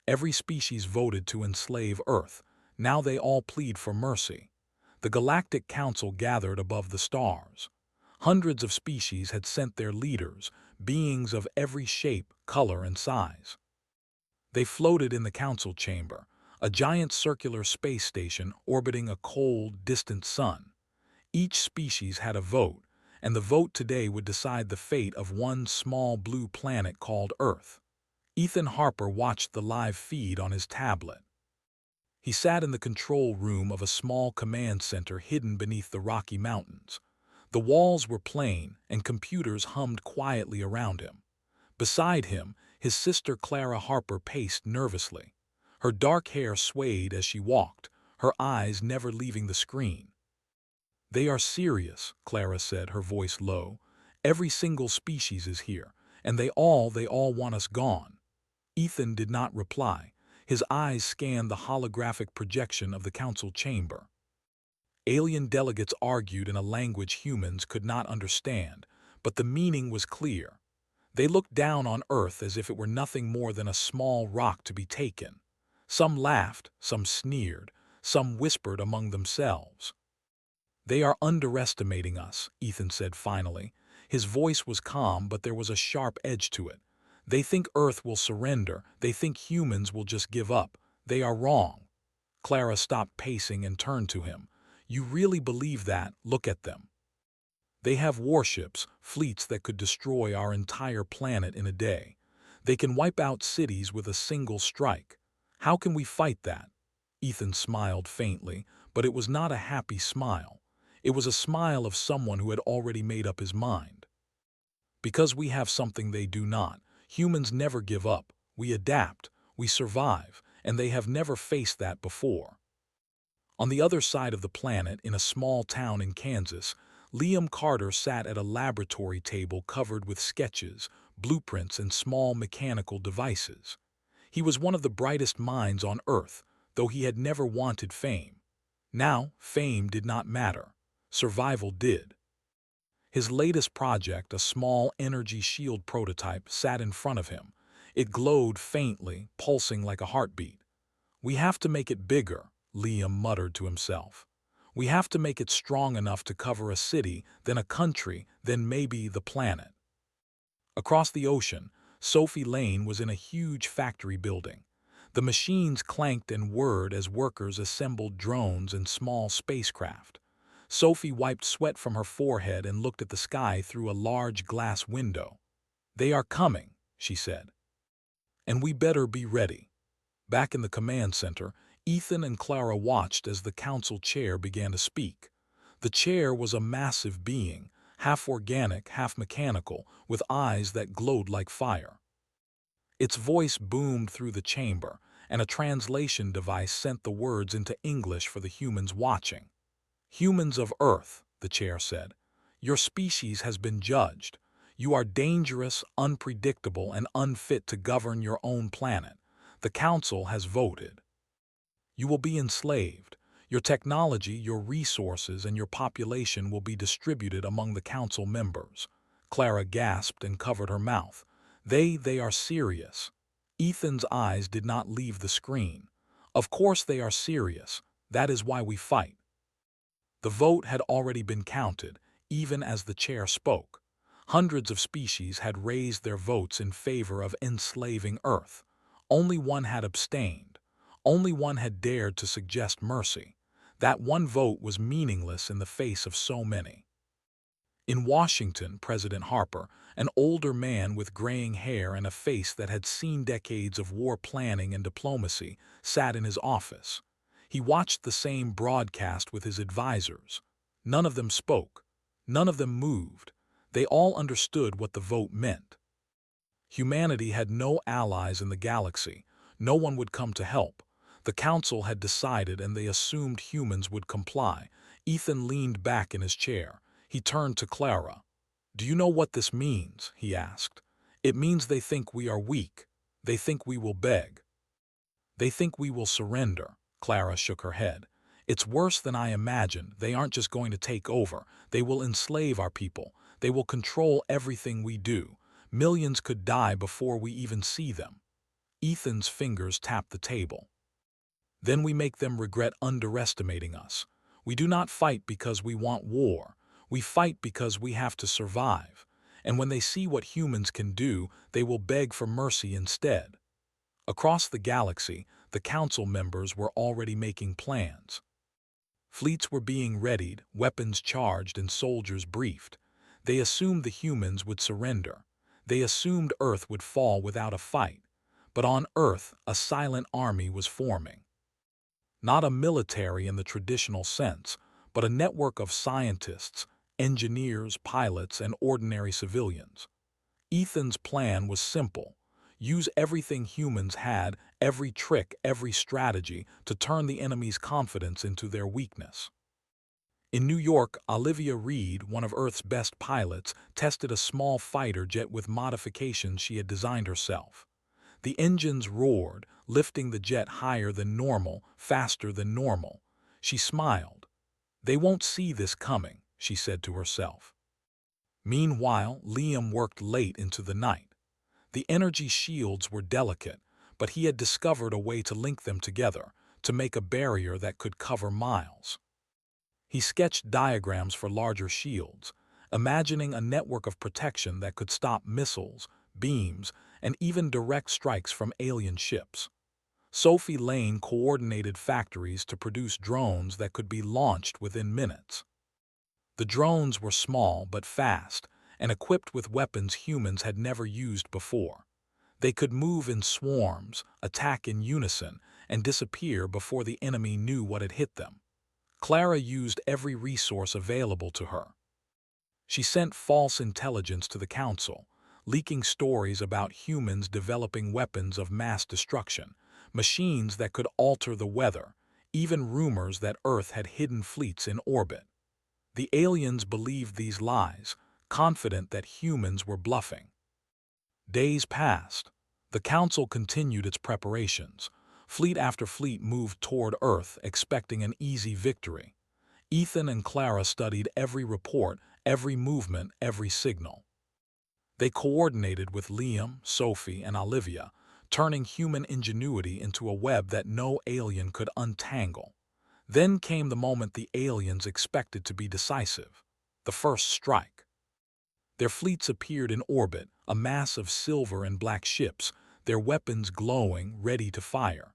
Every species voted to enslave Earth. Now they all plead for mercy. The Galactic Council gathered above the stars. Hundreds of species had sent their leaders, beings of every shape, color, and size. They floated in the council chamber, a giant circular space station orbiting a cold, distant sun. Each species had a vote, and the vote today would decide the fate of one small blue planet called Earth. Ethan Harper watched the live feed on his tablet. He sat in the control room of a small command center hidden beneath the Rocky Mountains. The walls were plain, and computers hummed quietly around him. Beside him, his sister Clara Harper paced nervously. Her dark hair swayed as she walked, her eyes never leaving the screen. "They are serious," Clara said, her voice low. "Every single species is here, and they all want us gone." Ethan did not reply. His eyes scanned the holographic projection of the council chamber. Alien delegates argued in a language humans could not understand, but the meaning was clear. They looked down on Earth as if it were nothing more than a small rock to be taken. Some laughed, some sneered, some whispered among themselves. "They are underestimating us," Ethan said finally. His voice was calm, but there was a sharp edge to it. "They think Earth will surrender. They think humans will just give up. They are wrong." Clara stopped pacing and turned to him. "You really believe that? Look at them. They have warships, fleets that could destroy our entire planet in a day. They can wipe out cities with a single strike. How can we fight that?" Ethan smiled faintly, but it was not a happy smile. It was a smile of someone who had already made up his mind. "Because we have something they do not. Humans never give up. We adapt, we survive, and they have never faced that before." On the other side of the planet, in a small town in Kansas, Liam Carter sat at a laboratory table covered with sketches, blueprints, and small mechanical devices. He was one of the brightest minds on Earth, though he had never wanted fame. Now, fame did not matter. Survival did. His latest project, a small energy shield prototype, sat in front of him. It glowed faintly, pulsing like a heartbeat. "We have to make it bigger," Liam muttered to himself. "We have to make it strong enough to cover a city, then a country, then maybe the planet." Across the ocean, Sophie Lane was in a huge factory building. The machines clanked and whirred as workers assembled drones and small spacecraft. Sophie wiped sweat from her forehead and looked at the sky through a large glass window. "They are coming," she said. "And we better be ready." Back in the command center, Ethan and Clara watched as the council chair began to speak. The chair was a massive being, half organic, half mechanical, with eyes that glowed like fire. Its voice boomed through the chamber, and a translation device sent the words into English for the humans watching. "Humans of Earth," the chair said, "your species has been judged. You are dangerous, unpredictable, and unfit to govern your own planet. The council has voted. You will be enslaved. Your technology, your resources, and your population will be distributed among the council members." Clara gasped and covered her mouth. They are serious." Ethan's eyes did not leave the screen. "Of course they are serious. That is why we fight." The vote had already been counted, even as the chair spoke. Hundreds of species had raised their votes in favor of enslaving Earth. Only one had abstained. Only one had dared to suggest mercy. That one vote was meaningless in the face of so many. In Washington, President Harper, an older man with graying hair and a face that had seen decades of war planning and diplomacy, sat in his office. He watched the same broadcast with his advisors. None of them spoke. None of them moved. They all understood what the vote meant. Humanity had no allies in the galaxy. No one would come to help. The council had decided, and they assumed humans would comply. Ethan leaned back in his chair. He turned to Clara. "Do you know what this means?" he asked. "It means they think we are weak. They think we will beg. They think we will surrender." Clara shook her head. "It's worse than I imagined. They aren't just going to take over. They will enslave our people. They will control everything we do. Millions could die before we even see them." Ethan's fingers tapped the table. Then we make them regret underestimating us. We do not fight because we want war. We fight because we have to survive. And when they see what humans can do, they will beg for mercy instead. Across the galaxy, the council members were already making plans. Fleets were being readied, weapons charged, and soldiers briefed. They assumed the humans would surrender. They assumed Earth would fall without a fight. But on Earth, a silent army was forming. Not a military in the traditional sense, but a network of scientists, engineers, pilots, and ordinary civilians. Ethan's plan was simple. Use everything humans had, every trick, every strategy, to turn the enemy's confidence into their weakness. In New York, Olivia Reed, one of Earth's best pilots, tested a small fighter jet with modifications she had designed herself. The engines roared, lifting the jet higher than normal, faster than normal. She smiled. "They won't see this coming," she said to herself. Meanwhile, Liam worked late into the night. The energy shields were delicate, but he had discovered a way to link them together, to make a barrier that could cover miles. He sketched diagrams for larger shields, imagining a network of protection that could stop missiles, beams, and even direct strikes from alien ships. Sophie Lane coordinated factories to produce drones that could be launched within minutes. The drones were small but fast, and equipped with weapons humans had never used before. They could move in swarms, attack in unison, and disappear before the enemy knew what had hit them. Clara used every resource available to her. She sent false intelligence to the council, leaking stories about humans developing weapons of mass destruction, machines that could alter the weather, even rumors that Earth had hidden fleets in orbit. The aliens believed these lies, confident that humans were bluffing. Days passed. The council continued its preparations. Fleet after fleet moved toward Earth, expecting an easy victory. Ethan and Clara studied every report, every movement, every signal. They coordinated with Liam, Sophie, and Olivia, turning human ingenuity into a web that no alien could untangle. Then came the moment the aliens expected to be decisive: the first strike. Their fleets appeared in orbit, a mass of silver and black ships, their weapons glowing, ready to fire.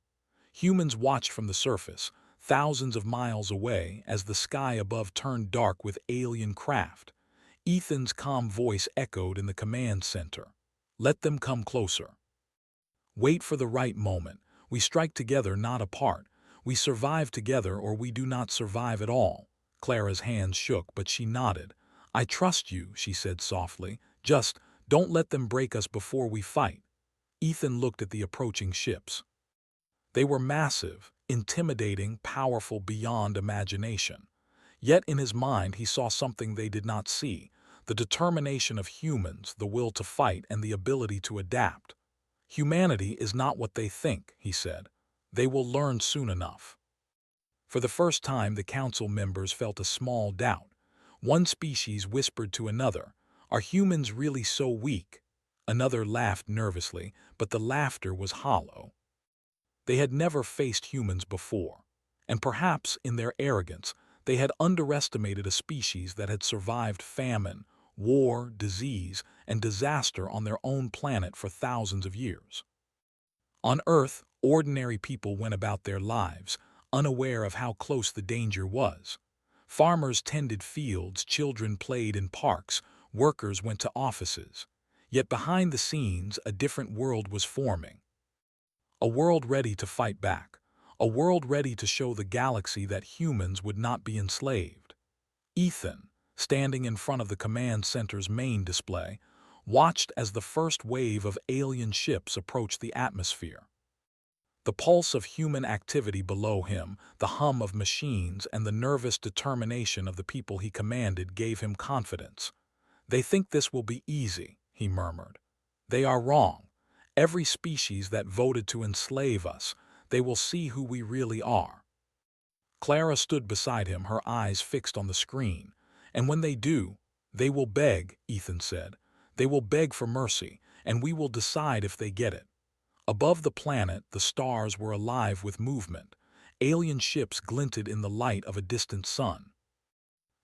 Humans watched from the surface, thousands of miles away, as the sky above turned dark with alien craft. Ethan's calm voice echoed in the command center. "Let them come closer. Wait for the right moment. We strike together, not apart. We survive together, or we do not survive at all." Clara's hands shook, but she nodded. "I trust you," she said softly. "Just don't let them break us before we fight." Ethan looked at the approaching ships. They were massive, intimidating, powerful beyond imagination. Yet in his mind he saw something they did not see: the determination of humans, the will to fight, and the ability to adapt. "Humanity is not what they think," he said. "They will learn soon enough." For the first time, the council members felt a small doubt. One species whispered to another, "Are humans really so weak?" Another laughed nervously, but the laughter was hollow. They had never faced humans before, and perhaps, in their arrogance, they had underestimated a species that had survived famine, war, disease, and disaster on their own planet for thousands of years. On Earth, ordinary people went about their lives, unaware of how close the danger was. Farmers tended fields, children played in parks, workers went to offices. Yet behind the scenes, a different world was forming. A world ready to fight back. A world ready to show the galaxy that humans would not be enslaved. Ethan, standing in front of the command center's main display, watched as the first wave of alien ships approached the atmosphere. The pulse of human activity below him, the hum of machines, and the nervous determination of the people he commanded gave him confidence. "They think this will be easy," he murmured. "They are wrong. Every species that voted to enslave us, they will see who we really are." Clara stood beside him, her eyes fixed on the screen. "And when they do, they will beg," Ethan said. "They will beg for mercy, and we will decide if they get it. Above the planet, the stars were alive with movement. Alien ships glinted in the light of a distant sun.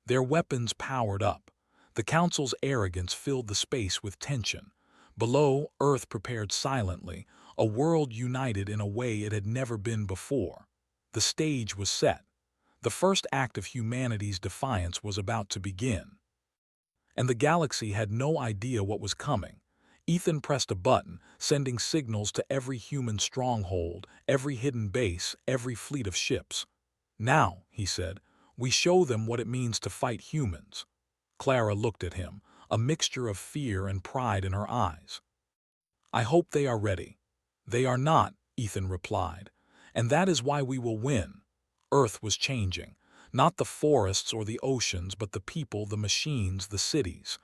Their weapons powered up. The Council's arrogance filled the space with tension. Below, Earth prepared silently, a world united in a way it had never been before. The stage was set. The first act of humanity's defiance was about to begin. And the galaxy had no idea what was coming. Ethan pressed a button, sending signals to every human stronghold, every hidden base, every fleet of ships. "Now," he said, "we show them what it means to fight humans." Clara looked at him, a mixture of fear and pride in her eyes. "I hope they are ready." "They are not," Ethan replied, "and that is why we will win." Earth was changing. Not the forests or the oceans, but the people, the machines, the cities.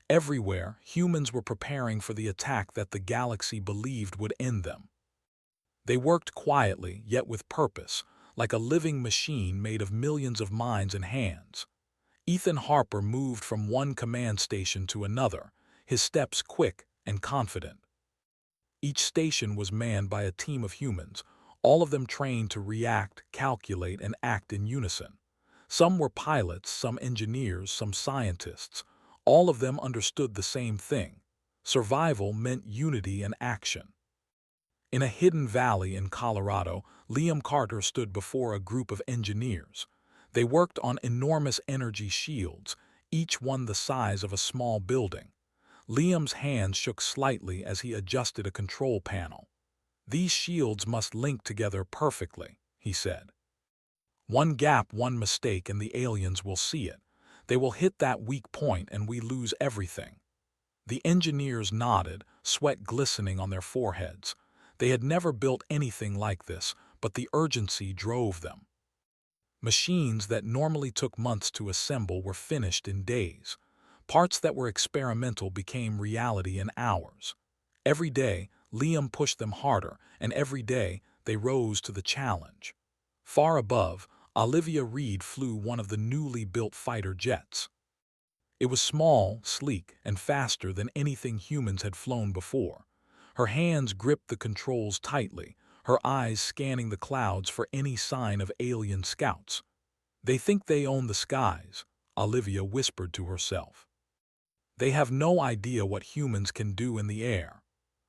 Everywhere, humans were preparing for the attack that the galaxy believed would end them. They worked quietly, yet with purpose, like a living machine made of millions of minds and hands. Ethan Harper moved from one command station to another, his steps quick and confident. Each station was manned by a team of humans, all of them trained to react, calculate, and act in unison. Some were pilots, some engineers, some scientists. All of them understood the same thing. Survival meant unity and action. In a hidden valley in Colorado, Liam Carter stood before a group of engineers. They worked on enormous energy shields, each one the size of a small building. Liam's hands shook slightly as he adjusted a control panel. "These shields must link together perfectly," he said. "One gap, one mistake, and the aliens will see it. They will hit that weak point and we lose everything." The engineers nodded, sweat glistening on their foreheads. They had never built anything like this, but the urgency drove them. Machines that normally took months to assemble were finished in days. Parts that were experimental became reality in hours. Every day, Liam pushed them harder, and every day, they rose to the challenge. Far above, Olivia Reed flew one of the newly built fighter jets. It was small, sleek, and faster than anything humans had flown before. Her hands gripped the controls tightly, her eyes scanning the clouds for any sign of alien scouts. "They think they own the skies," Olivia whispered to herself. "They have no idea what humans can do in the air."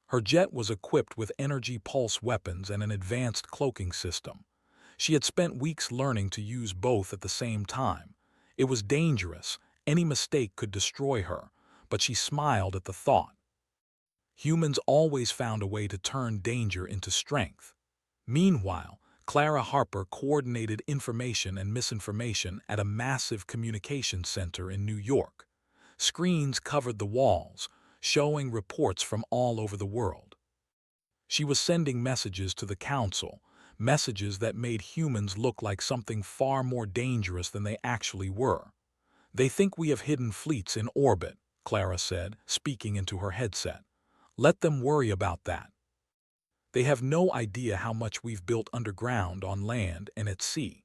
Her jet was equipped with energy pulse weapons and an advanced cloaking system. She had spent weeks learning to use both at the same time. It was dangerous. Any mistake could destroy her, but she smiled at the thought. Humans always found a way to turn danger into strength. Meanwhile, Clara Harper coordinated information and misinformation at a massive communications center in New York. Screens covered the walls, showing reports from all over the world. She was sending messages to the Council, messages that made humans look like something far more dangerous than they actually were. "They think we have hidden fleets in orbit," Clara said, speaking into her headset. "Let them worry about that. They have no idea how much we've built underground, on land, and at sea."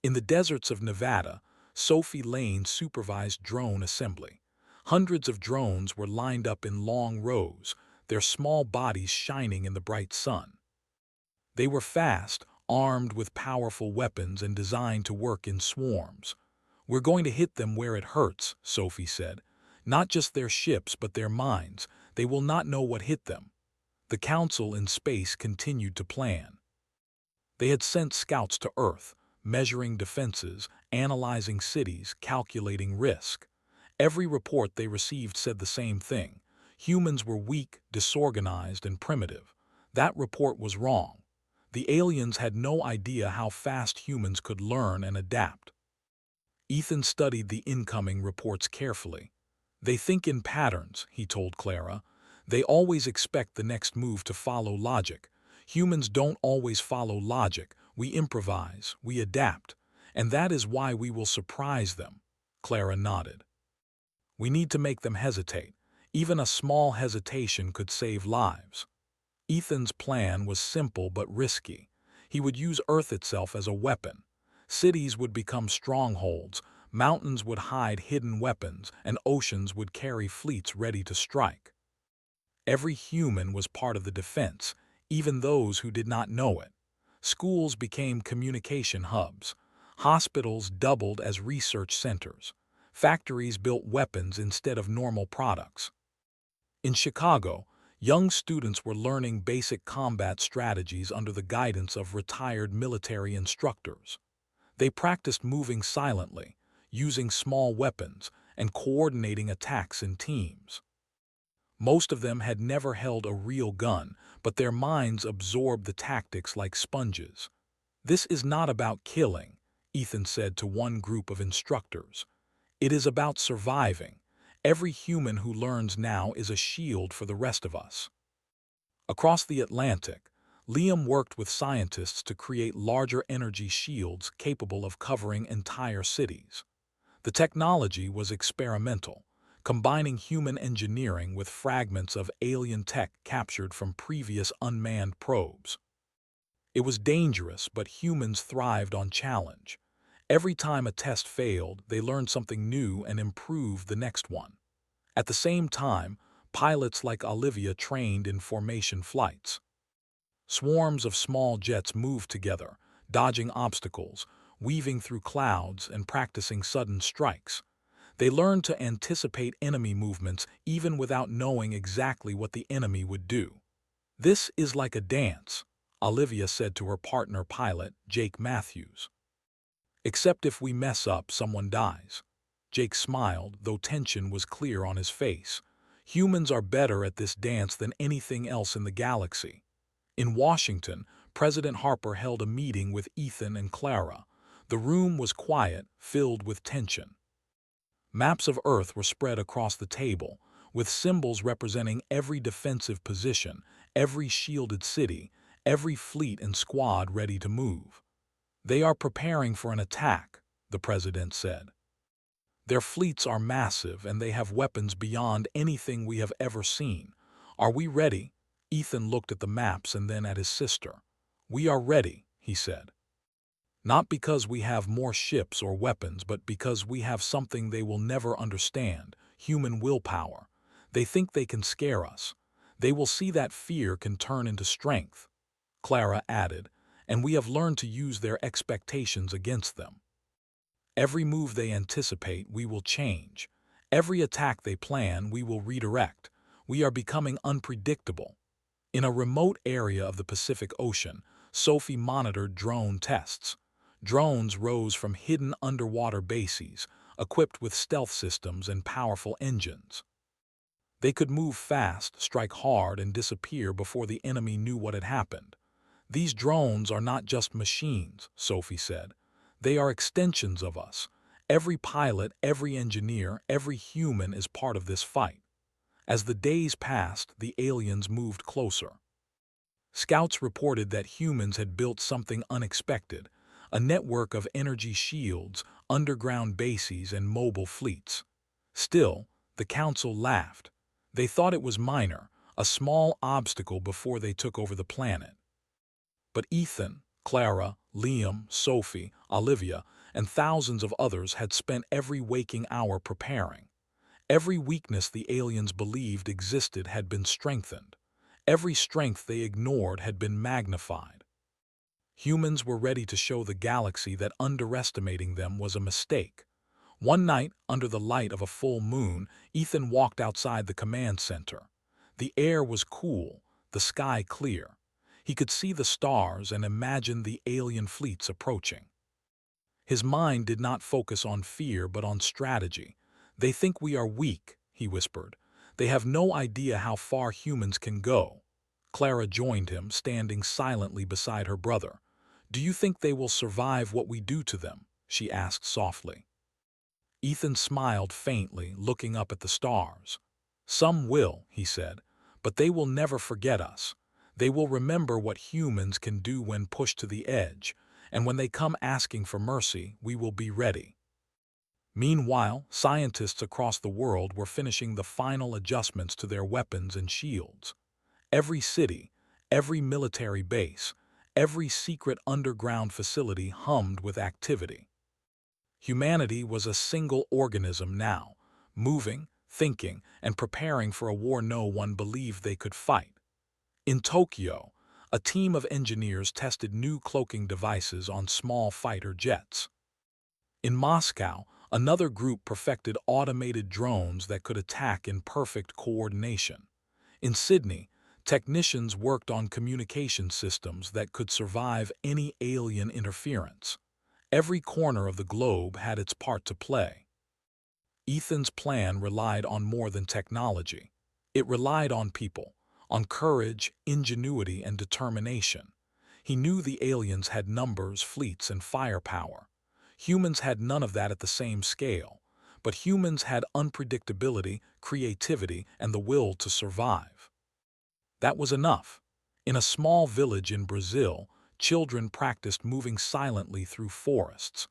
In the deserts of Nevada, Sophie Lane supervised drone assembly. Hundreds of drones were lined up in long rows, their small bodies shining in the bright sun. They were fast, armed with powerful weapons and designed to work in swarms. "We're going to hit them where it hurts," Sophie said. "Not just their ships, but their minds. They will not know what hit them." The Council in space continued to plan. They had sent scouts to Earth, measuring defenses, analyzing cities, calculating risk. Every report they received said the same thing. Humans were weak, disorganized, and primitive. That report was wrong. The aliens had no idea how fast humans could learn and adapt. Ethan studied the incoming reports carefully. "They think in patterns," he told Clara. "They always expect the next move to follow logic. Humans don't always follow logic. We improvise, we adapt. And that is why we will surprise them." Clara nodded. "We need to make them hesitate. Even a small hesitation could save lives." Ethan's plan was simple but risky. He would use Earth itself as a weapon. Cities would become strongholds, mountains would hide hidden weapons, and oceans would carry fleets ready to strike. Every human was part of the defense, even those who did not know it. Schools became communication hubs. Hospitals doubled as research centers. Factories built weapons instead of normal products. In Chicago, young students were learning basic combat strategies under the guidance of retired military instructors. They practiced moving silently, using small weapons, and coordinating attacks in teams. Most of them had never held a real gun, but their minds absorbed the tactics like sponges. "This is not about killing," Ethan said to one group of instructors. "It is about surviving. Every human who learns now is a shield for the rest of us." Across the Atlantic, Liam worked with scientists to create larger energy shields capable of covering entire cities. The technology was experimental, combining human engineering with fragments of alien tech captured from previous unmanned probes. It was dangerous, but humans thrived on challenge. Every time a test failed, they learned something new and improved the next one. At the same time, pilots like Olivia trained in formation flights. Swarms of small jets moved together, dodging obstacles, weaving through clouds, and practicing sudden strikes. They learned to anticipate enemy movements even without knowing exactly what the enemy would do. "This is like a dance," Olivia said to her partner pilot, Jake Matthews. "Except if we mess up, someone dies." Jake smiled, though tension was clear on his face. "Humans are better at this dance than anything else in the galaxy." In Washington, President Harper held a meeting with Ethan and Clara. The room was quiet, filled with tension. Maps of Earth were spread across the table, with symbols representing every defensive position, every shielded city, every fleet and squad ready to move. "They are preparing for an attack," the president said. "Their fleets are massive and they have weapons beyond anything we have ever seen. Are we ready?" Ethan looked at the maps and then at his sister. "We are ready," he said. "Not because we have more ships or weapons, but because we have something they will never understand: human willpower. They think they can scare us. They will see that fear can turn into strength," Clara added, "and we have learned to use their expectations against them. Every move they anticipate, we will change. Every attack they plan, we will redirect. We are becoming unpredictable." In a remote area of the Pacific Ocean, Sophie monitored drone tests. Drones rose from hidden underwater bases, equipped with stealth systems and powerful engines. They could move fast, strike hard, and disappear before the enemy knew what had happened. "These drones are not just machines," Sophie said. "They are extensions of us. Every pilot, every engineer, every human is part of this fight." As the days passed, the aliens moved closer. Scouts reported that humans had built something unexpected: a network of energy shields, underground bases, and mobile fleets. Still, the council laughed. They thought it was minor, a small obstacle before they took over the planet. But Ethan, Clara, Liam, Sophie, Olivia, and thousands of others had spent every waking hour preparing. Every weakness the aliens believed existed had been strengthened. Every strength they ignored had been magnified. Humans were ready to show the galaxy that underestimating them was a mistake. One night, under the light of a full moon, Ethan walked outside the command center. The air was cool, the sky clear. He could see the stars and imagine the alien fleets approaching. His mind did not focus on fear but on strategy. "They think we are weak," he whispered. "They have no idea how far humans can go." Clara joined him, standing silently beside her brother. "Do you think they will survive what we do to them?" she asked softly. Ethan smiled faintly, looking up at the stars. "Some will," he said, "but they will never forget us. They will remember what humans can do when pushed to the edge, and when they come asking for mercy, we will be ready." Meanwhile, scientists across the world were finishing the final adjustments to their weapons and shields. Every city, every military base, every secret underground facility hummed with activity. Humanity was a single organism now, moving, thinking, and preparing for a war no one believed they could fight. In Tokyo, A team of engineers tested new cloaking devices on small fighter jets. In Moscow, another group perfected automated drones that could attack in perfect coordination. In Sydney, technicians worked on communication systems that could survive any alien interference. Every corner of the globe had its part to play. Ethan's plan relied on more than technology. It relied on people, on courage, ingenuity, and determination. He knew the aliens had numbers, fleets, and firepower. Humans had none of that at the same scale, but humans had unpredictability, creativity, and the will to survive. That was enough. In a small village in Brazil, children practiced moving silently through forests.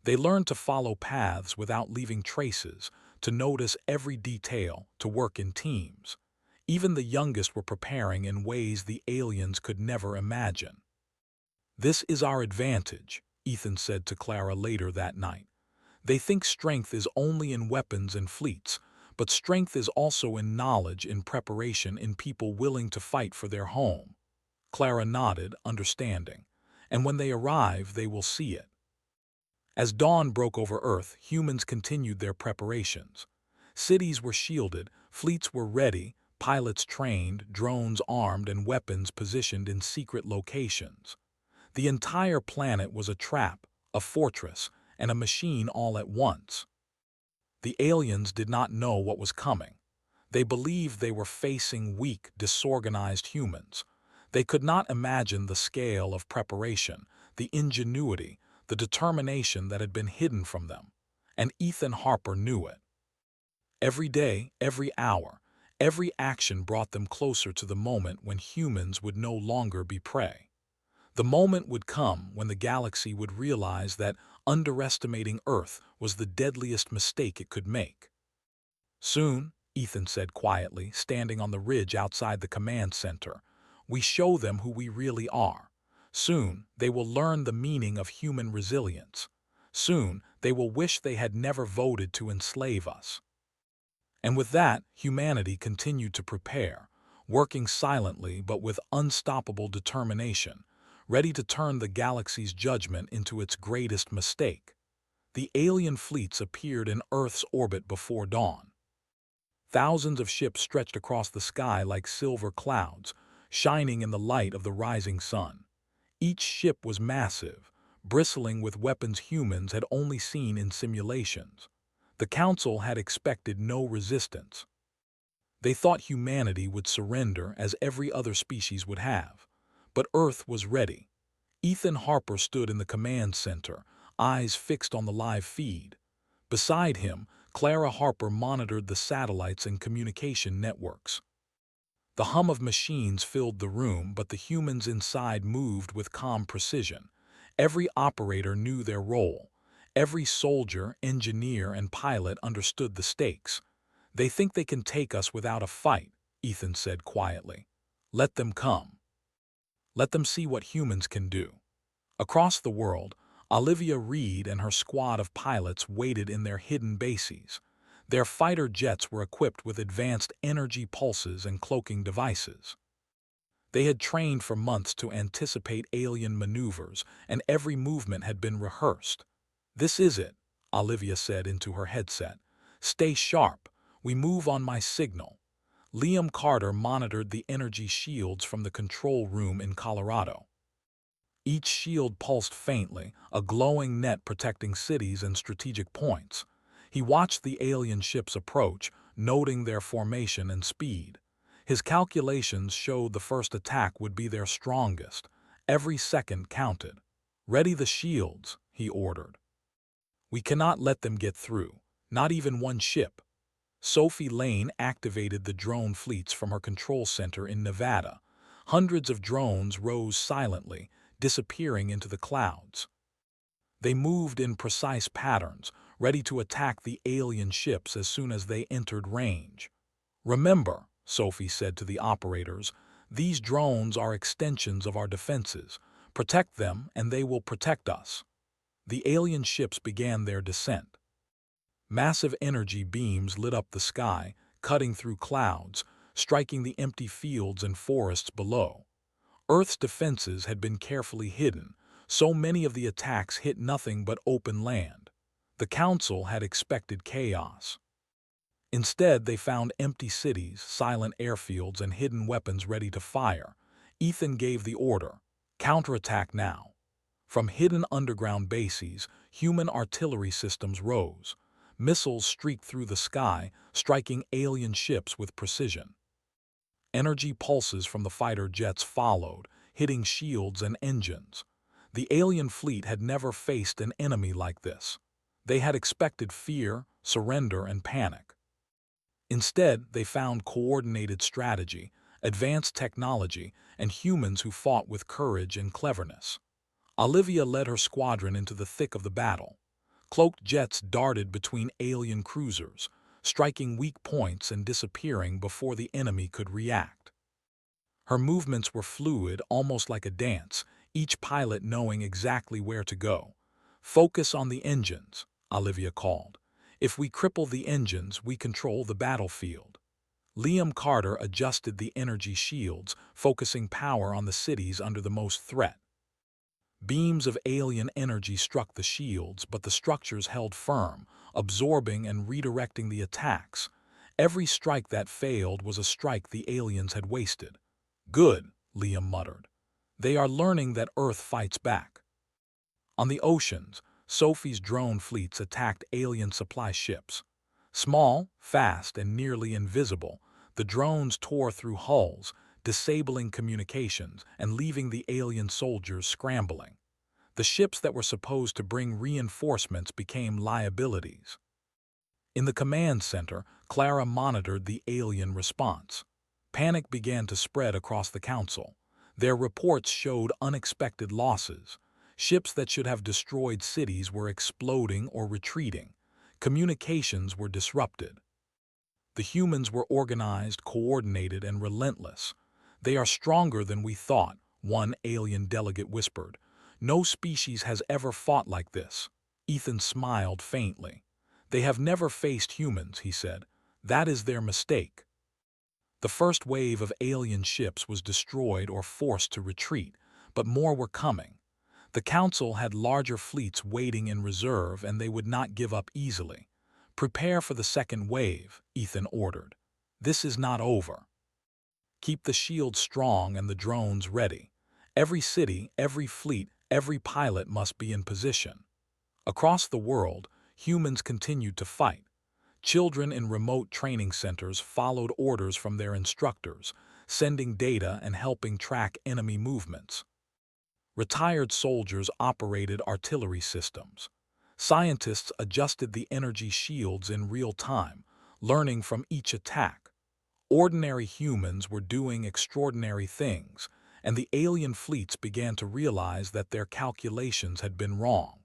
They learned to follow paths without leaving traces, to notice every detail, to work in teams. Even the youngest were preparing in ways the aliens could never imagine. "This is our advantage," Ethan said to Clara later that night. "They think strength is only in weapons and fleets, but strength is also in knowledge, in preparation, in people willing to fight for their home." Clara nodded, understanding. "And when they arrive, they will see it." As dawn broke over Earth, humans continued their preparations. Cities were shielded, fleets were ready, pilots trained, drones armed, and weapons positioned in secret locations. The entire planet was a trap, a fortress, and a machine all at once. The aliens did not know what was coming. They believed they were facing weak, disorganized humans. They could not imagine the scale of preparation, the ingenuity, the determination that had been hidden from them. And Ethan Harper knew it. Every day, every hour, every action brought them closer to the moment when humans would no longer be prey. The moment would come when the galaxy would realize that underestimating Earth was the deadliest mistake it could make. "Soon," Ethan said quietly, standing on the ridge outside the command center, "we show them who we really are. Soon, they will learn the meaning of human resilience. Soon, they will wish they had never voted to enslave us." And with that, humanity continued to prepare, working silently but with unstoppable determination, ready to turn the galaxy's judgment into its greatest mistake. The alien fleets appeared in Earth's orbit before dawn. Thousands of ships stretched across the sky like silver clouds, shining in the light of the rising sun. Each ship was massive, bristling with weapons humans had only seen in simulations. The Council had expected no resistance. They thought humanity would surrender as every other species would have. But Earth was ready. Ethan Harper stood in the command center, eyes fixed on the live feed. Beside him, Clara Harper monitored the satellites and communication networks. The hum of machines filled the room, but the humans inside moved with calm precision. Every operator knew their role. Every soldier, engineer, and pilot understood the stakes. "They think they can take us without a fight," Ethan said quietly. "Let them come. Let them see what humans can do." Across the world, Olivia Reed and her squad of pilots waited in their hidden bases. Their fighter jets were equipped with advanced energy pulses and cloaking devices. They had trained for months to anticipate alien maneuvers, and every movement had been rehearsed. "This is it," Olivia said into her headset. "Stay sharp. We move on my signal." Liam Carter monitored the energy shields from the control room in Colorado. Each shield pulsed faintly, a glowing net protecting cities and strategic points. He watched the alien ships approach, noting their formation and speed. His calculations showed the first attack would be their strongest. Every second counted. "Ready the shields," he ordered. "We cannot let them get through, not even one ship." Sophie Lane activated the drone fleets from her control center in Nevada. Hundreds of drones rose silently, disappearing into the clouds. They moved in precise patterns, ready to attack the alien ships as soon as they entered range. "Remember," Sophie said to the operators, "these drones are extensions of our defenses. Protect them and they will protect us." The alien ships began their descent. Massive energy beams lit up the sky, cutting through clouds, striking the empty fields and forests below. Earth's defenses had been carefully hidden, so many of the attacks hit nothing but open land. The Council had expected chaos. Instead, they found empty cities, silent airfields, and hidden weapons ready to fire. Ethan gave the order, "Counterattack now." From hidden underground bases, human artillery systems rose. Missiles streaked through the sky, striking alien ships with precision. Energy pulses from the fighter jets followed, hitting shields and engines. The alien fleet had never faced an enemy like this. They had expected fear, surrender, and panic. Instead, they found coordinated strategy, advanced technology, and humans who fought with courage and cleverness. Olivia led her squadron into the thick of the battle. Cloaked jets darted between alien cruisers, striking weak points and disappearing before the enemy could react. Her movements were fluid, almost like a dance, each pilot knowing exactly where to go. "Focus on the engines," Olivia called. "If we cripple the engines, we control the battlefield." Liam Carter adjusted the energy shields, focusing power on the cities under the most threat. Beams of alien energy struck the shields, but the structures held firm, absorbing and redirecting the attacks. Every strike that failed was a strike the aliens had wasted. "Good," Liam muttered. "They are learning that Earth fights back." On the oceans, Sophie's drone fleets attacked alien supply ships. Small, fast, and nearly invisible, the drones tore through hulls, disabling communications and leaving the alien soldiers scrambling. The ships that were supposed to bring reinforcements became liabilities. In the command center, Clara monitored the alien response. Panic began to spread across the Council. Their reports showed unexpected losses. Ships that should have destroyed cities were exploding or retreating. Communications were disrupted. The humans were organized, coordinated, and relentless. "They are stronger than we thought," one alien delegate whispered. "No species has ever fought like this." Ethan smiled faintly. "They have never faced humans," he said. "That is their mistake." The first wave of alien ships was destroyed or forced to retreat, but more were coming. The Council had larger fleets waiting in reserve, and they would not give up easily. "Prepare for the second wave," Ethan ordered. "This is not over. Keep the shields strong and the drones ready. Every city, every fleet, every pilot must be in position." Across the world, humans continued to fight. Children in remote training centers followed orders from their instructors, sending data and helping track enemy movements. Retired soldiers operated artillery systems. Scientists adjusted the energy shields in real time, learning from each attack. Ordinary humans were doing extraordinary things, and the alien fleets began to realize that their calculations had been wrong.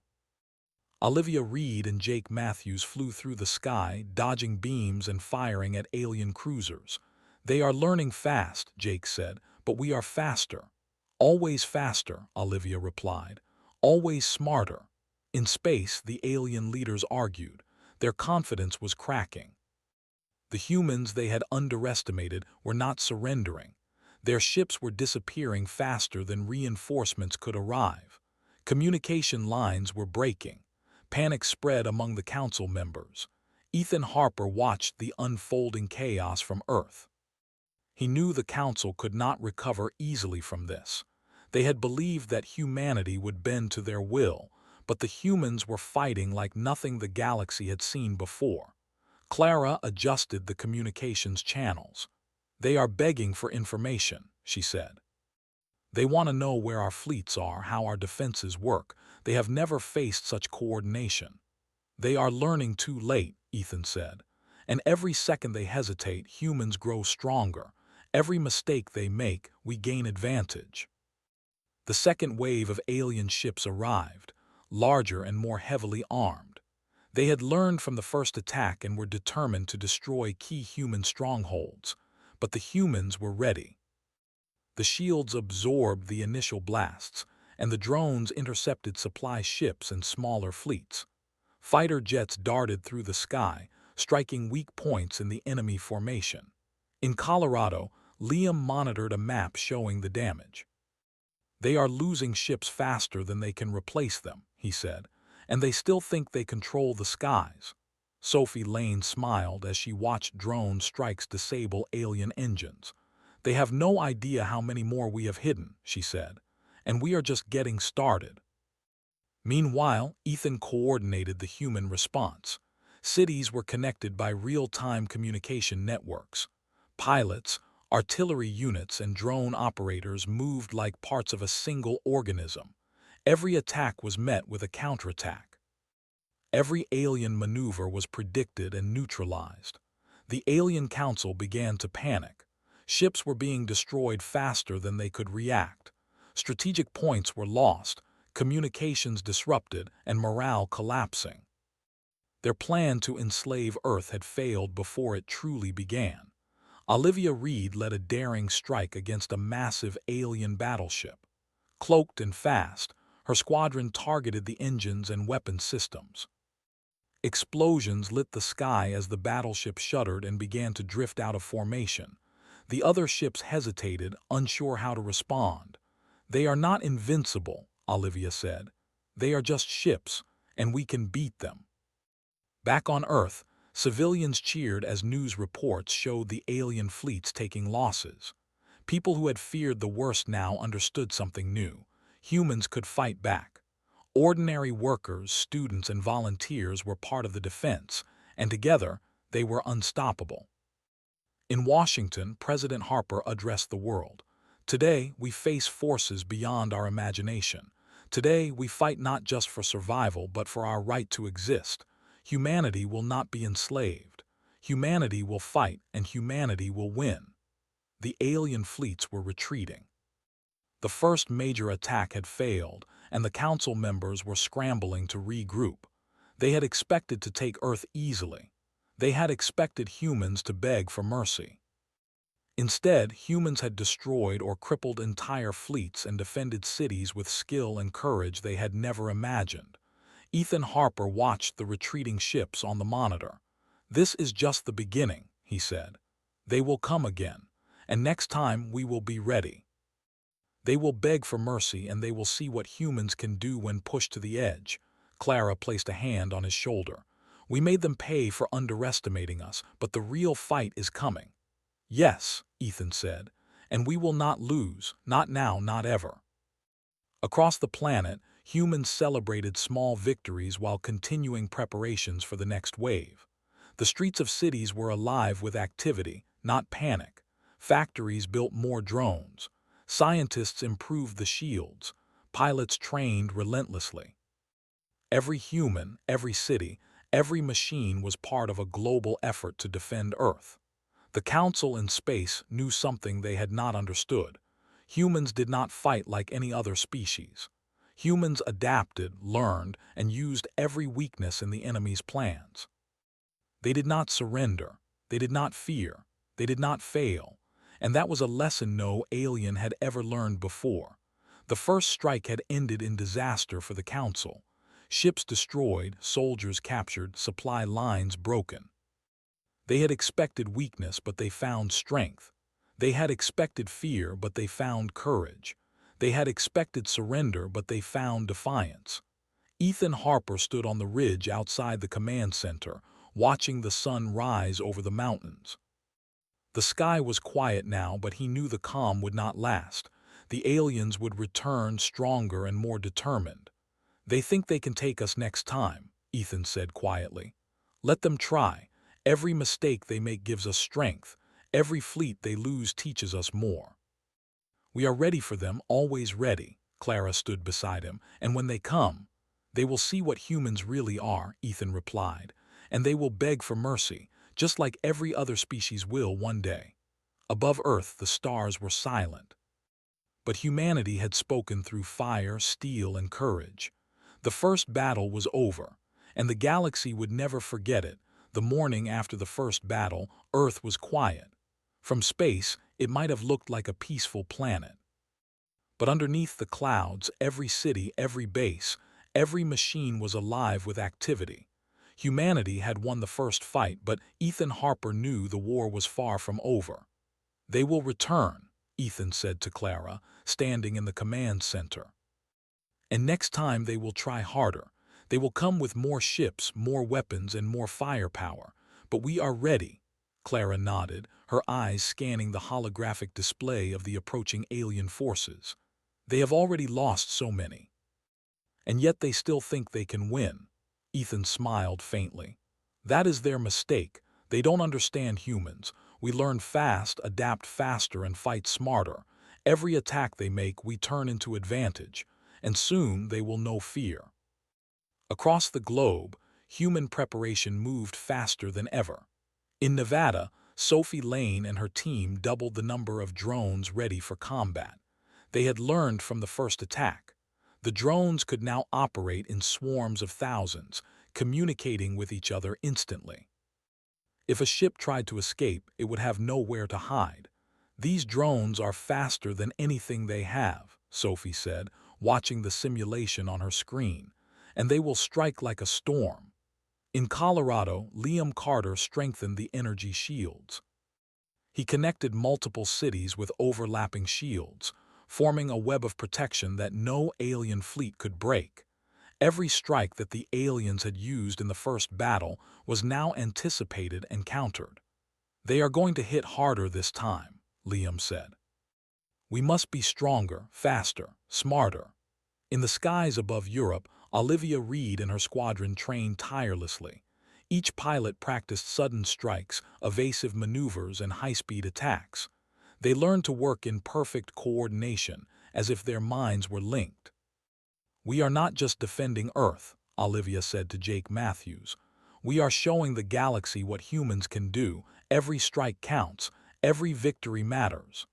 Olivia Reed and Jake Matthews flew through the sky, dodging beams and firing at alien cruisers. "They are learning fast," Jake said, "but we are faster." "Always faster," Olivia replied. "Always smarter." In space, the alien leaders argued. Their confidence was cracking. The humans they had underestimated were not surrendering. Their ships were disappearing faster than reinforcements could arrive. Communication lines were breaking. Panic spread among the Council members. Ethan Harper watched the unfolding chaos from Earth. He knew the Council could not recover easily from this. They had believed that humanity would bend to their will, but the humans were fighting like nothing the galaxy had seen before. Clara adjusted the communications channels. "They are begging for information," she said. "They want to know where our fleets are, how our defenses work. They have never faced such coordination." "They are learning too late," Ethan said. "And every second they hesitate, humans grow stronger. Every mistake they make, we gain advantage." The second wave of alien ships arrived, larger and more heavily armed. They had learned from the first attack and were determined to destroy key human strongholds. But the humans were ready. The shields absorbed the initial blasts, and the drones intercepted supply ships and smaller fleets. Fighter jets darted through the sky, striking weak points in the enemy formation. In Colorado, Liam monitored a map showing the damage. They are losing ships faster than they can replace them, he said, and they still think they control the skies. Sophie Lane smiled as she watched drone strikes disable alien engines. They have no idea how many more we have hidden, she said, and we are just getting started. Meanwhile, Ethan coordinated the human response. Cities were connected by real-time communication networks. Pilots, artillery units, and drone operators moved like parts of a single organism. Every attack was met with a counterattack. Every alien maneuver was predicted and neutralized. The Alien Council began to panic. Ships were being destroyed faster than they could react. Strategic points were lost, communications disrupted, and morale collapsing. Their plan to enslave Earth had failed before it truly began. Olivia Reed led a daring strike against a massive alien battleship. Cloaked and fast, her squadron targeted the engines and weapon systems. Explosions lit the sky as the battleship shuddered and began to drift out of formation. The other ships hesitated, unsure how to respond. "They are not invincible," Olivia said. "They are just ships, and we can beat them." Back on Earth, civilians cheered as news reports showed the alien fleets taking losses. People who had feared the worst now understood something new. Humans could fight back. Ordinary workers, students, and volunteers were part of the defense, and together they were unstoppable. In Washington, President Harper addressed the world. "Today, we face forces beyond our imagination. Today, we fight not just for survival, but for our right to exist. Humanity will not be enslaved. Humanity will fight, and humanity will win." The alien fleets were retreating. The first major attack had failed, and the council members were scrambling to regroup. They had expected to take Earth easily. They had expected humans to beg for mercy. Instead, humans had destroyed or crippled entire fleets and defended cities with skill and courage they had never imagined. Ethan Harper watched the retreating ships on the monitor. "This is just the beginning," he said. "They will come again, and next time we will be ready. They will beg for mercy, and they will see what humans can do when pushed to the edge." Clara placed a hand on his shoulder. "We made them pay for underestimating us, but the real fight is coming." "Yes," Ethan said, "and we will not lose, not now, not ever." Across the planet, humans celebrated small victories while continuing preparations for the next wave. The streets of cities were alive with activity, not panic. Factories built more drones. Scientists improved the shields. Pilots trained relentlessly. Every human, every city, every machine was part of a global effort to defend Earth. The Council in space knew something they had not understood. Humans did not fight like any other species. Humans adapted, learned, and used every weakness in the enemy's plans. They did not surrender. They did not fear. They did not fail. And that was a lesson no alien had ever learned before. The first strike had ended in disaster for the Council. Ships destroyed, soldiers captured, supply lines broken. They had expected weakness, but they found strength. They had expected fear, but they found courage. They had expected surrender, but they found defiance. Ethan Harper stood on the ridge outside the command center, watching the sun rise over the mountains. The sky was quiet now, but he knew the calm would not last. The aliens would return stronger and more determined. "They think they can take us next time," Ethan said quietly. "Let them try. Every mistake they make gives us strength. Every fleet they lose teaches us more." "We are ready for them, always ready." Clara stood beside him. "And when they come, they will see what humans really are," Ethan replied. "And they will beg for mercy, just like every other species will one day." Above Earth, the stars were silent. But humanity had spoken through fire, steel, and courage. The first battle was over, and the galaxy would never forget it. The morning after the first battle, Earth was quiet. From space, it might have looked like a peaceful planet. But underneath the clouds, every city, every base, every machine was alive with activity. Humanity had won the first fight, but Ethan Harper knew the war was far from over. "They will return," Ethan said to Clara, standing in the command center. And next time they will try harder. They will come with more ships, more weapons, and more firepower. But we are ready. Clara nodded, her eyes scanning the holographic display of the approaching alien forces. They have already lost so many. And yet they still think they can win. Ethan smiled faintly. That is their mistake. They don't understand humans. We learn fast, adapt faster, and fight smarter. Every attack they make, we turn into advantage. And soon they will know fear. Across the globe, human preparation moved faster than ever. In Nevada, Sophie Lane and her team doubled the number of drones ready for combat. They had learned from the first attack. The drones could now operate in swarms of thousands, communicating with each other instantly. If a ship tried to escape, it would have nowhere to hide. These drones are faster than anything they have, Sophie said, watching the simulation on her screen, and they will strike like a storm. In Colorado, Liam Carter strengthened the energy shields. He connected multiple cities with overlapping shields, forming a web of protection that no alien fleet could break. Every strike that the aliens had used in the first battle was now anticipated and countered. They are going to hit harder this time, Liam said. We must be stronger, faster, smarter. In the skies above Europe, Olivia Reed and her squadron trained tirelessly. Each pilot practiced sudden strikes, evasive maneuvers, and high-speed attacks. They learned to work in perfect coordination, as if their minds were linked. We are not just defending Earth, Olivia said to Jake Matthews. We are showing the galaxy what humans can do. Every strike counts. Every victory matters.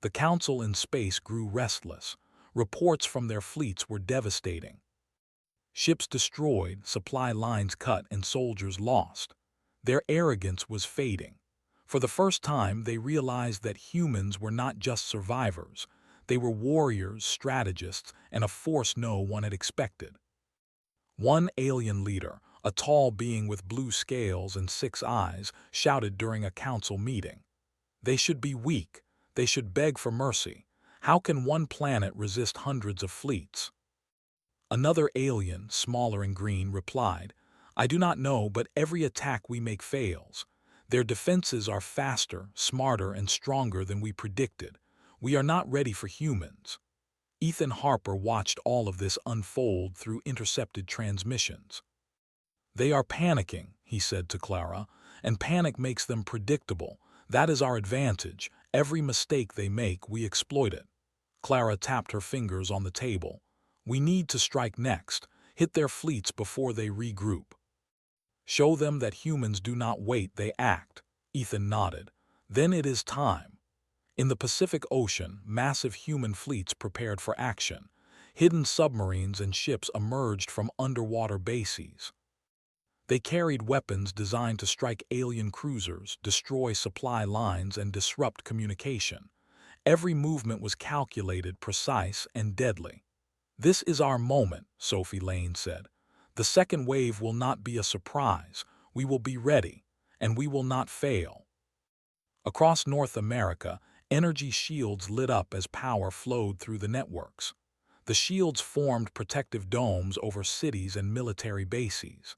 The Council in space grew restless. Reports from their fleets were devastating. Ships destroyed, supply lines cut, and soldiers lost. Their arrogance was fading. For the first time, they realized that humans were not just survivors. They were warriors, strategists, and a force no one had expected. One alien leader, a tall being with blue scales and 6 eyes, shouted during a council meeting. They should be weak. They should beg for mercy. How can one planet resist hundreds of fleets? Another alien, smaller and green, replied, I do not know, but every attack we make fails. Their defenses are faster, smarter, and stronger than we predicted. We are not ready for humans. Ethan Harper watched all of this unfold through intercepted transmissions. They are panicking, he said to Clara, and panic makes them predictable. That is our advantage. Every mistake they make, we exploit it. Clara tapped her fingers on the table. We need to strike next, hit their fleets before they regroup. Show them that humans do not wait, they act. Ethan nodded. Then it is time. In the Pacific Ocean, massive human fleets prepared for action. Hidden submarines and ships emerged from underwater bases. They carried weapons designed to strike alien cruisers, destroy supply lines, and disrupt communication. Every movement was calculated, precise, and deadly. This is our moment, Sophie Lane said. The second wave will not be a surprise. We will be ready, and we will not fail. Across North America, energy shields lit up as power flowed through the networks. The shields formed protective domes over cities and military bases.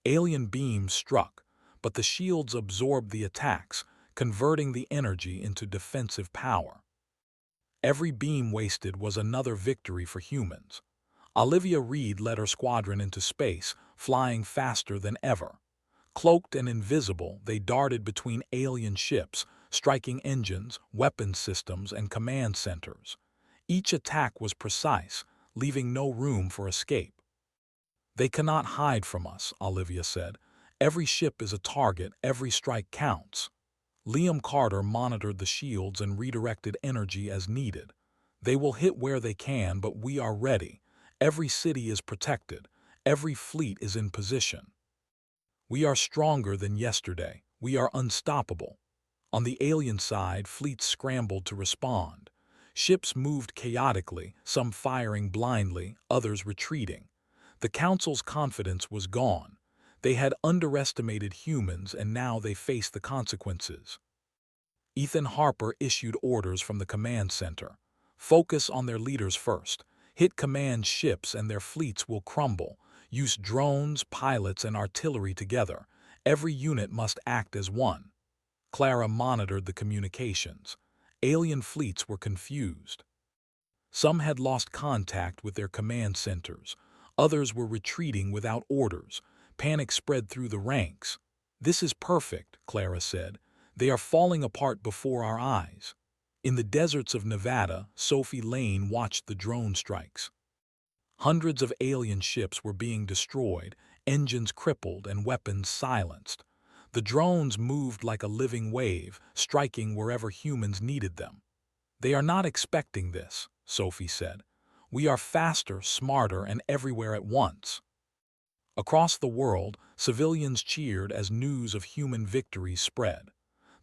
Alien beams struck, but the shields absorbed the attacks, converting the energy into defensive power. Every beam wasted was another victory for humans. Olivia Reed led her squadron into space, flying faster than ever. Cloaked and invisible, they darted between alien ships, striking engines, weapons systems, and command centers. Each attack was precise, leaving no room for escape. They cannot hide from us, Olivia said. Every ship is a target, every strike counts. Liam Carter monitored the shields and redirected energy as needed. They will hit where they can, but we are ready. Every city is protected. Every fleet is in position. We are stronger than yesterday. We are unstoppable. On the alien side, fleets scrambled to respond. Ships moved chaotically, some firing blindly, others retreating. The Council's confidence was gone. They had underestimated humans, and now they faced the consequences. Ethan Harper issued orders from the command center. Focus on their leaders first. Hit command ships and their fleets will crumble. Use drones, pilots, and artillery together. Every unit must act as one. Clara monitored the communications. Alien fleets were confused. Some had lost contact with their command centers. Others were retreating without orders. Panic spread through the ranks. "This is perfect," Clara said. "They are falling apart before our eyes." In the deserts of Nevada, Sophie Lane watched the drone strikes. Hundreds of alien ships were being destroyed, engines crippled and weapons silenced. The drones moved like a living wave, striking wherever humans needed them. "They are not expecting this," Sophie said. "We are faster, smarter, and everywhere at once." Across the world, civilians cheered as news of human victories spread.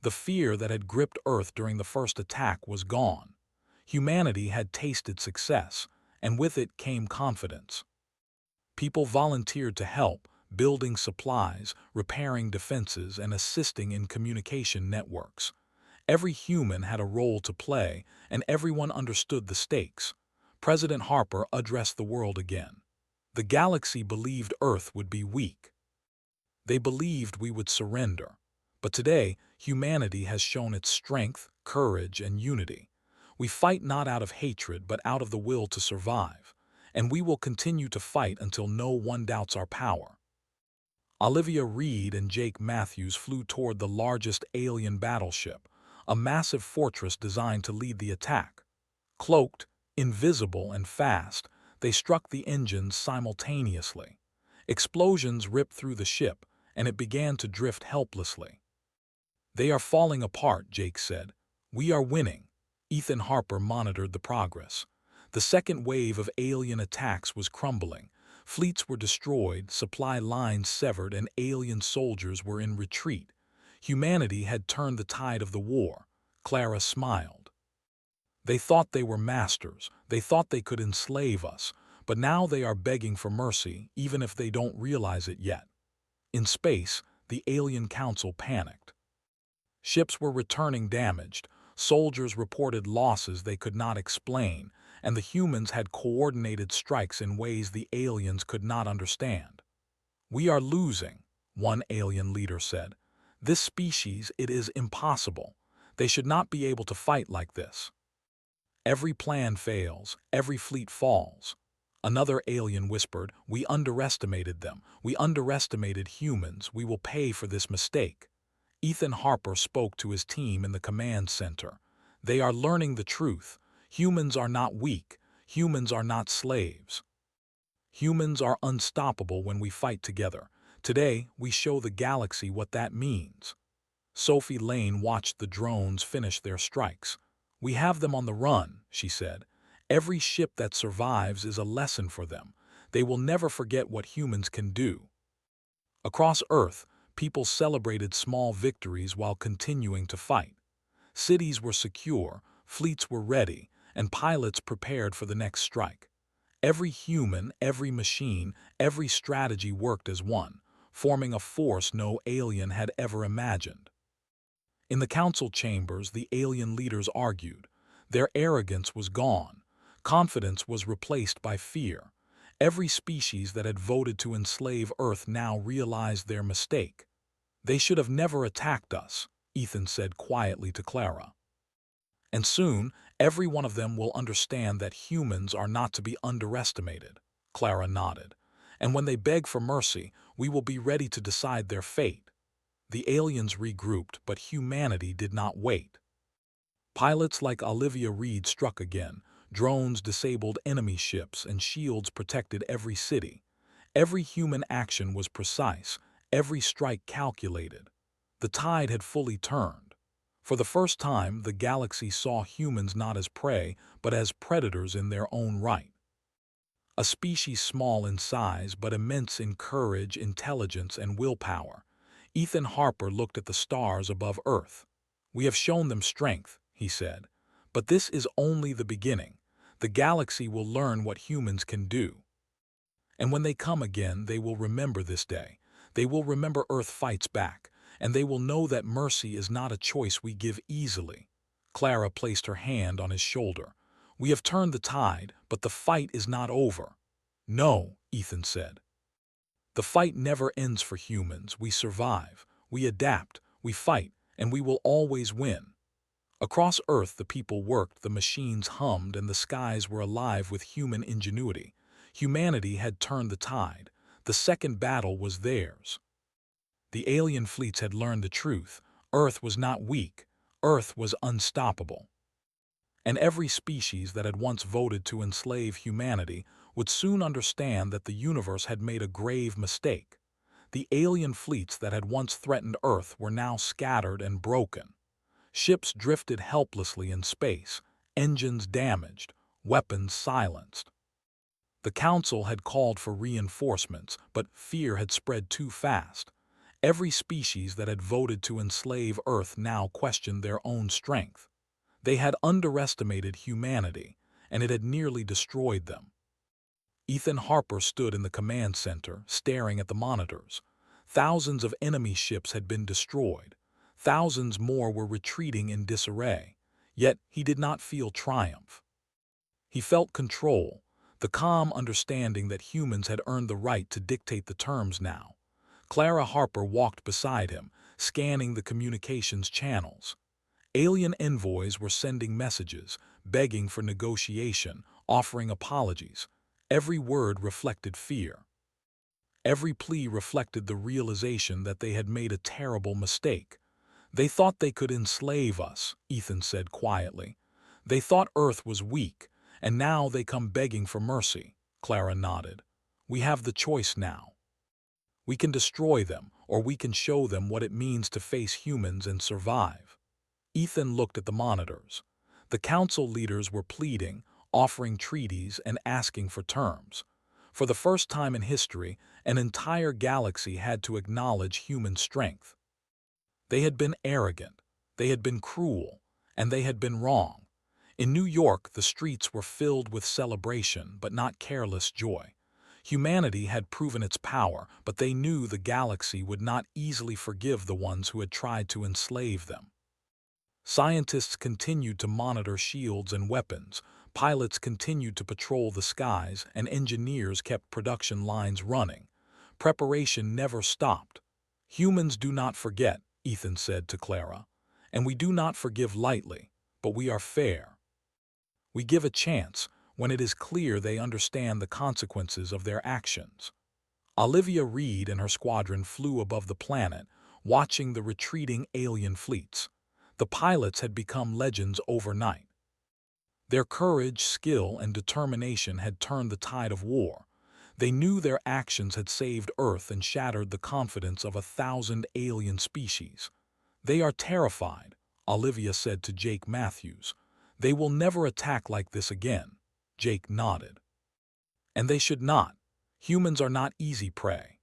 The fear that had gripped Earth during the first attack was gone. Humanity had tasted success, and with it came confidence. People volunteered to help, building supplies, repairing defenses, and assisting in communication networks. Every human had a role to play, and everyone understood the stakes. President Harper addressed the world again. The galaxy believed Earth would be weak. They believed we would surrender. But today, humanity has shown its strength, courage, and unity. We fight not out of hatred, but out of the will to survive. And we will continue to fight until no one doubts our power. Olivia Reed and Jake Matthews flew toward the largest alien battleship, a massive fortress designed to lead the attack. Cloaked, invisible, and fast, they struck the engines simultaneously. Explosions ripped through the ship, and it began to drift helplessly. "They are falling apart," Jake said. "We are winning." Ethan Harper monitored the progress. The second wave of alien attacks was crumbling. Fleets were destroyed, supply lines severed, and alien soldiers were in retreat. Humanity had turned the tide of the war. Clara smiled. "They thought they were masters. They thought they could enslave us. But now they are begging for mercy, even if they don't realize it yet." In space, the alien council panicked. Ships were returning damaged, soldiers reported losses they could not explain, and the humans had coordinated strikes in ways the aliens could not understand. "We are losing," one alien leader said. "This species, it is impossible. They should not be able to fight like this." "Every plan fails, every fleet falls." Another alien whispered, "We underestimated them. We underestimated humans. We will pay for this mistake." Ethan Harper spoke to his team in the command center. "They are learning the truth. Humans are not weak. Humans are not slaves. Humans are unstoppable when we fight together. Today, we show the galaxy what that means." Sophie Lane watched the drones finish their strikes. "We have them on the run," she said. "Every ship that survives is a lesson for them. They will never forget what humans can do." Across Earth, people celebrated small victories while continuing to fight. Cities were secure, fleets were ready, and pilots prepared for the next strike. Every human, every machine, every strategy worked as one, forming a force no alien had ever imagined. In the council chambers, the alien leaders argued. Their arrogance was gone. Confidence was replaced by fear. Every species that had voted to enslave Earth now realized their mistake. "They should have never attacked us," Ethan said quietly to Clara. "And soon, every one of them will understand that humans are not to be underestimated." Clara nodded. "And when they beg for mercy, we will be ready to decide their fate." The aliens regrouped, but humanity did not wait. Pilots like Olivia Reed struck again. Drones disabled enemy ships, and shields protected every city. Every human action was precise, every strike calculated. The tide had fully turned. For the first time, the galaxy saw humans not as prey, but as predators in their own right. A species small in size, but immense in courage, intelligence, and willpower. Ethan Harper looked at the stars above Earth. "We have shown them strength," he said. "But this is only the beginning. The galaxy will learn what humans can do. And when they come again, they will remember this day. They will remember Earth fights back, and they will know that mercy is not a choice we give easily. Clara placed her hand on his shoulder. We have turned the tide, but the fight is not over. No, Ethan said. The fight never ends for humans. We survive, we adapt, we fight, and we will always win. Across Earth, the people worked, the machines hummed, and the skies were alive with human ingenuity. Humanity had turned the tide. The second battle was theirs. The alien fleets had learned the truth. Earth was not weak. Earth was unstoppable. And every species that had once voted to enslave humanity would soon understand that the universe had made a grave mistake. The alien fleets that had once threatened Earth were now scattered and broken. Ships drifted helplessly in space, engines damaged, weapons silenced. The Council had called for reinforcements, but fear had spread too fast. Every species that had voted to enslave Earth now questioned their own strength. They had underestimated humanity, and it had nearly destroyed them. Ethan Harper stood in the command center, staring at the monitors. Thousands of enemy ships had been destroyed. Thousands more were retreating in disarray. Yet he did not feel triumph. He felt control, the calm understanding that humans had earned the right to dictate the terms now. Clara Harper walked beside him, scanning the communications channels. Alien envoys were sending messages, begging for negotiation, offering apologies. Every word reflected fear. Every plea reflected the realization that they had made a terrible mistake. They thought they could enslave us, Ethan said quietly. They thought Earth was weak, and now they come begging for mercy. Clara nodded. We have the choice now. We can destroy them, or we can show them what it means to face humans and survive. Ethan looked at the monitors. The council leaders were pleading, offering treaties, and asking for terms. For the first time in history, an entire galaxy had to acknowledge human strength. They had been arrogant, they had been cruel, and they had been wrong. In New York, the streets were filled with celebration, but not careless joy. Humanity had proven its power, but they knew the galaxy would not easily forgive the ones who had tried to enslave them. Scientists continued to monitor shields and weapons, pilots continued to patrol the skies, and engineers kept production lines running. Preparation never stopped. Humans do not forget, Ethan said to Clara, and we do not forgive lightly, but we are fair. We give a chance when it is clear they understand the consequences of their actions. Olivia Reed and her squadron flew above the planet, watching the retreating alien fleets. The pilots had become legends overnight. Their courage, skill, and determination had turned the tide of war. They knew their actions had saved Earth and shattered the confidence of 1,000 alien species. They are terrified, Olivia said to Jake Matthews. They will never attack like this again. Jake nodded. And they should not. Humans are not easy prey.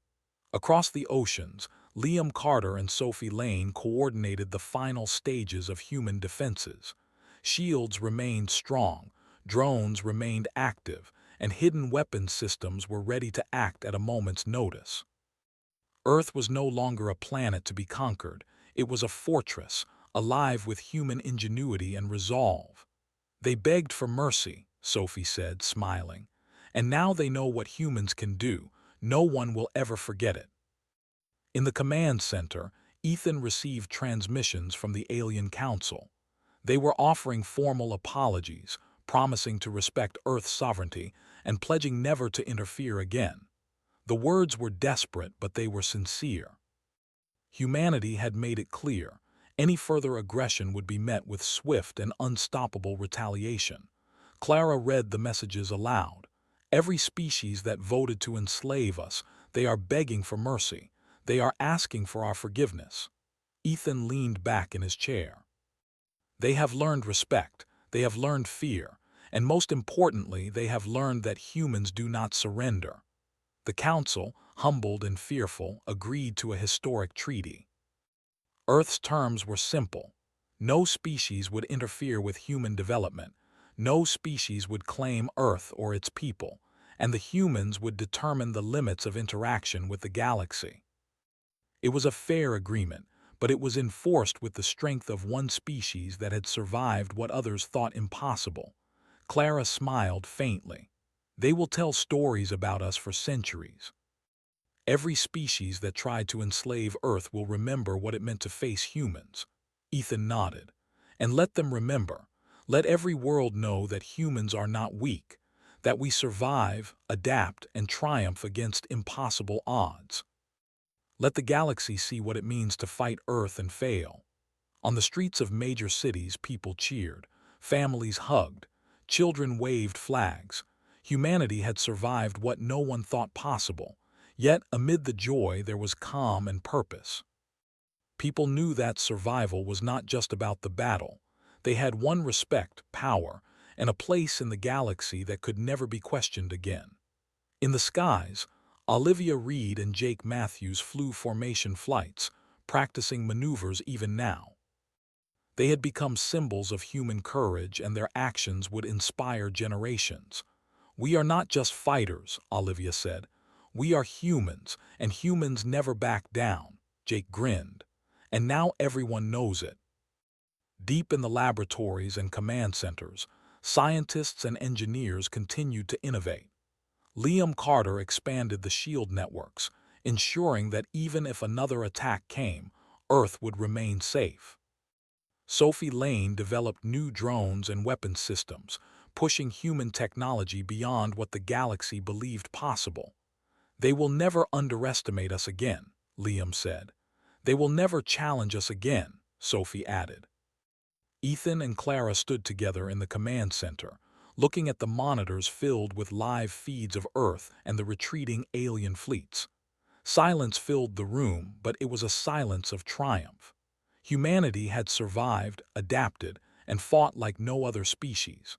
Across the oceans, Liam Carter and Sophie Lane coordinated the final stages of human defenses. Shields remained strong, drones remained active, and hidden weapons systems were ready to act at a moment's notice. Earth was no longer a planet to be conquered. It was a fortress, alive with human ingenuity and resolve. They begged for mercy, Sophie said, smiling. And now they know what humans can do. No one will ever forget it. In the command center, Ethan received transmissions from the Alien Council. They were offering formal apologies, promising to respect Earth's sovereignty, and pledging never to interfere again. The words were desperate, but they were sincere. Humanity had made it clear. Any further aggression would be met with swift and unstoppable retaliation. Clara read the messages aloud. Every species that voted to enslave us, they are begging for mercy. They are asking for our forgiveness. Ethan leaned back in his chair. They have learned respect, they have learned fear, and most importantly, they have learned that humans do not surrender. The Council, humbled and fearful, agreed to a historic treaty. Earth's terms were simple. No species would interfere with human development. No species would claim Earth or its people, and the humans would determine the limits of interaction with the galaxy. It was a fair agreement, but it was enforced with the strength of one species that had survived what others thought impossible. Clara smiled faintly. They will tell stories about us for centuries. Every species that tried to enslave Earth will remember what it meant to face humans. Ethan nodded. And let them remember. Let every world know that humans are not weak, that we survive, adapt, and triumph against impossible odds. Let the galaxy see what it means to fight Earth and fail. On the streets of major cities, people cheered, families hugged, children waved flags. Humanity had survived what no one thought possible, yet amid the joy there was calm and purpose. People knew that survival was not just about the battle. They had one: respect, power, and a place in the galaxy that could never be questioned again. In the skies, Olivia Reed and Jake Matthews flew formation flights, practicing maneuvers even now. They had become symbols of human courage, and their actions would inspire generations. "We are not just fighters," Olivia said. "We are humans, and humans never back down." Jake grinned. "And now everyone knows it." Deep in the laboratories and command centers, scientists and engineers continued to innovate. Liam Carter expanded the shield networks, ensuring that even if another attack came, Earth would remain safe. Sophie Lane developed new drones and weapons systems, pushing human technology beyond what the galaxy believed possible. "They will never underestimate us again," Liam said. "They will never challenge us again," Sophie added. Ethan and Clara stood together in the command center, looking at the monitors filled with live feeds of Earth and the retreating alien fleets. Silence filled the room, but it was a silence of triumph. Humanity had survived, adapted, and fought like no other species.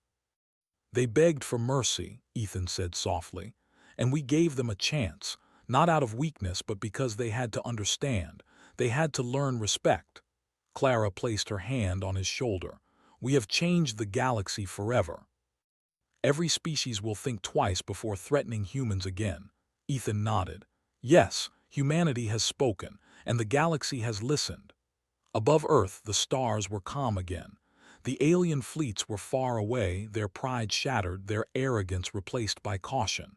"They begged for mercy," Ethan said softly, "and we gave them a chance, not out of weakness but because they had to understand. They had to learn respect." Clara placed her hand on his shoulder. "We have changed the galaxy forever. Every species will think twice before threatening humans again." Ethan nodded. "Yes, humanity has spoken, and the galaxy has listened." Above Earth, the stars were calm again. The alien fleets were far away, their pride shattered, their arrogance replaced by caution.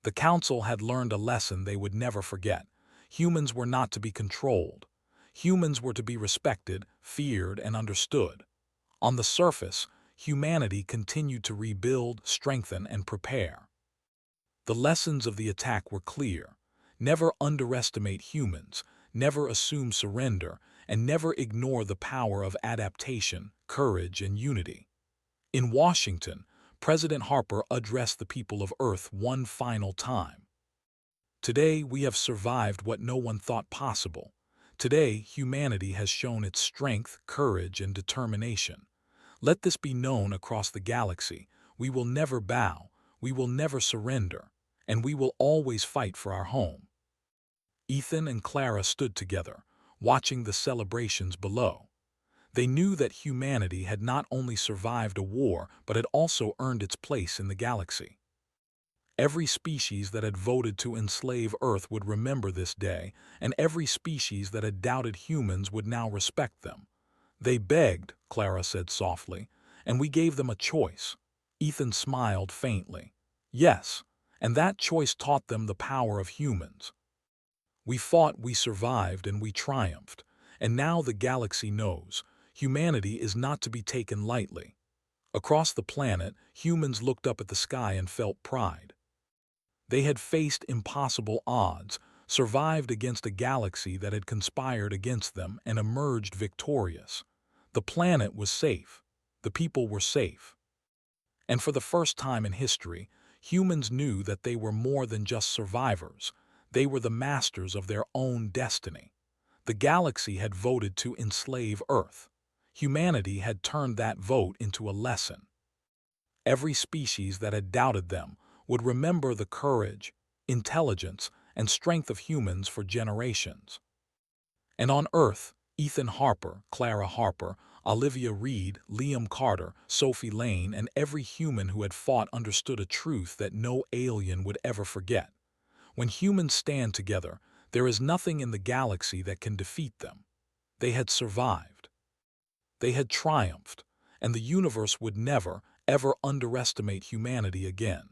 The Council had learned a lesson they would never forget. Humans were not to be controlled. Humans were to be respected, feared, and understood. On the surface, humanity continued to rebuild, strengthen, and prepare. The lessons of the attack were clear. Never underestimate humans, never assume surrender, and never ignore the power of adaptation, courage, and unity. In Washington, President Harper addressed the people of Earth one final time. "Today we have survived what no one thought possible. Today humanity has shown its strength, courage, and determination. Let this be known across the galaxy. We will never bow, we will never surrender, and we will always fight for our home." Ethan and Clara stood together, watching the celebrations below. They knew that humanity had not only survived a war, but had also earned its place in the galaxy. Every species that had voted to enslave Earth would remember this day, and every species that had doubted humans would now respect them. "They begged," Clara said softly, "and we gave them a choice." Ethan smiled faintly. "Yes, and that choice taught them the power of humans. We fought, we survived, and we triumphed. And now the galaxy knows. Humanity is not to be taken lightly." Across the planet, humans looked up at the sky and felt pride. They had faced impossible odds, survived against a galaxy that had conspired against them, and emerged victorious. The planet was safe. The people were safe. And for the first time in history, humans knew that they were more than just survivors. They were the masters of their own destiny. The galaxy had voted to enslave Earth. Humanity had turned that vote into a lesson. Every species that had doubted them would remember the courage, intelligence, and strength of humans for generations. And on Earth, Ethan Harper, Clara Harper, Olivia Reed, Liam Carter, Sophie Lane, and every human who had fought understood a truth that no alien would ever forget. When humans stand together, there is nothing in the galaxy that can defeat them. They had survived. They had triumphed, and the universe would never, ever underestimate humanity again.